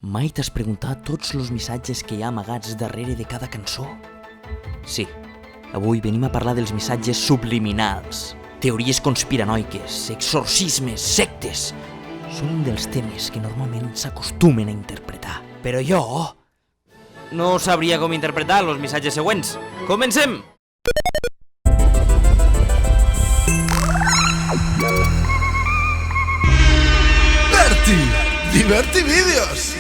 Mai t'has preguntat tots els missatges que hi ha amagats darrere de cada cançó? Sí, avui venim a parlar dels missatges subliminals, teories conspiranoiques, exorcismes, sectes. Són un dels temes que normalment s'acostumen a interpretar. Però jo no sabria com interpretar els missatges següents. Comencem! Berti! Diverti Vídeos!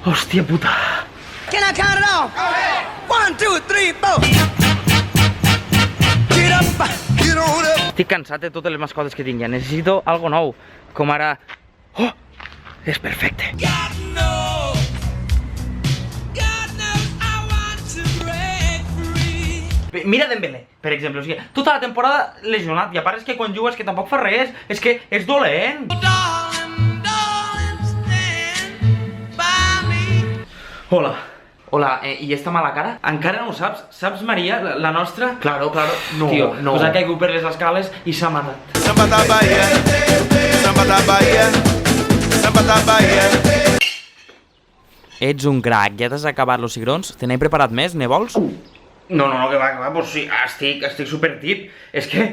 Hòstia puta. Can I count it off? 1, 2, 3, 4. Get up, Get on up! Estic cansat de totes les mascotes que tinc ja. Necessito algo nou. Com ara... Oh! És perfecte. Mira Dembélé, per exemple. O sigui, tota la temporada lesionat. I a part és que quan jugues que tampoc fa res. És que és dolent. Hola. Hola, i esta mala cara? Encara no ho saps? Saps, Maria, la nostra? Claro. No, tio, no. Pues ha caigut per les escales i s'ha matat. Samba da Bahia, Samba da Bahia, Samba da Bahia. Ets un crac, ja t'has acabat los cigrons? Te n'he preparat més, ne vols? No, que va, pues sí, estic super tip. És que...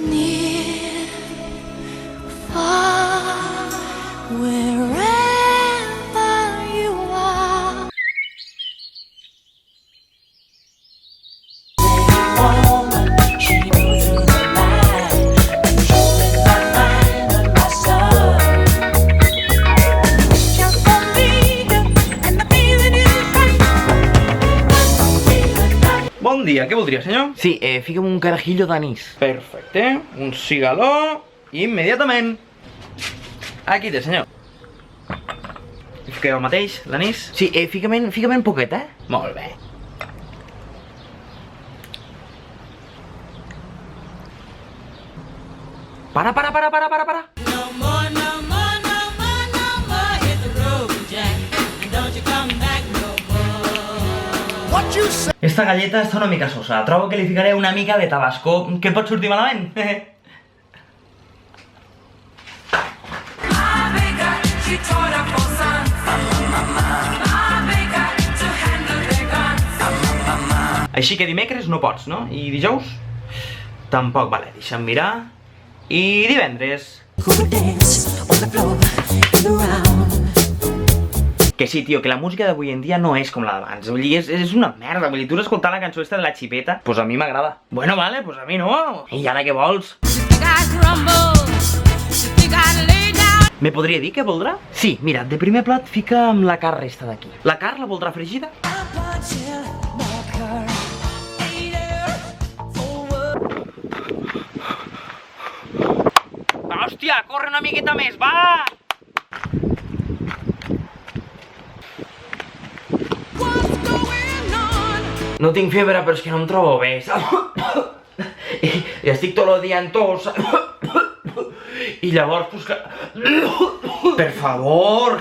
Near, far, wherever you are. She moves through the night, controlling my mind and my soul. Just believe it, and the feeling is right. Bon dia, què voldria, senyor? Sí, fica'm un carajillo d'anís. Perfecte, un cigaló, immediatament. Aquí té, senyor. I fiqueu el mateix, l'anís? Sí, fica'm poquet, Molt bé. Para. Esta galleta està una mica sosa. Trobo que li ficaré una mica de tabasco. Què pot sortir malament? Així que dimecres no pots, no? I dijous? Tampoc, vale, deixa'm mirar. I divendres? Que sí, tio, que la música d'avui en dia no és com la d'abans. Vull dir, és una merda. Vull dir, tu has escoltat la cançó esta de la xipeta? Pues a mi m'agrada. Bueno, vale, pues a mi no. I ara què vols? Me podria dir què voldrà? Sí, mira, de primer plat fica amb la carn resta d'aquí. La carn la voldrà fregida? Hòstia, corre una miqueta més, va! No tinc febre, però és que no em trobo bé, saps? I estic tot el dia en tos, i llavors, pues que... Per favor!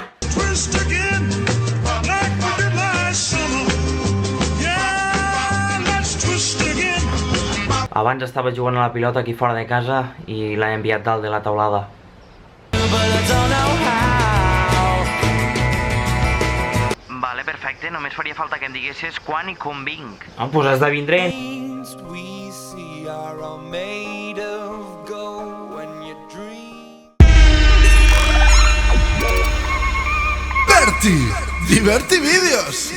Abans estava jugant a la pilota aquí fora de casa i l'he enviat dalt de la taulada. Vale, perfecte, només faria falta que em diguessis quan i com vinc. Ah, doncs has de vindre. Berti! Diverti Vídeos!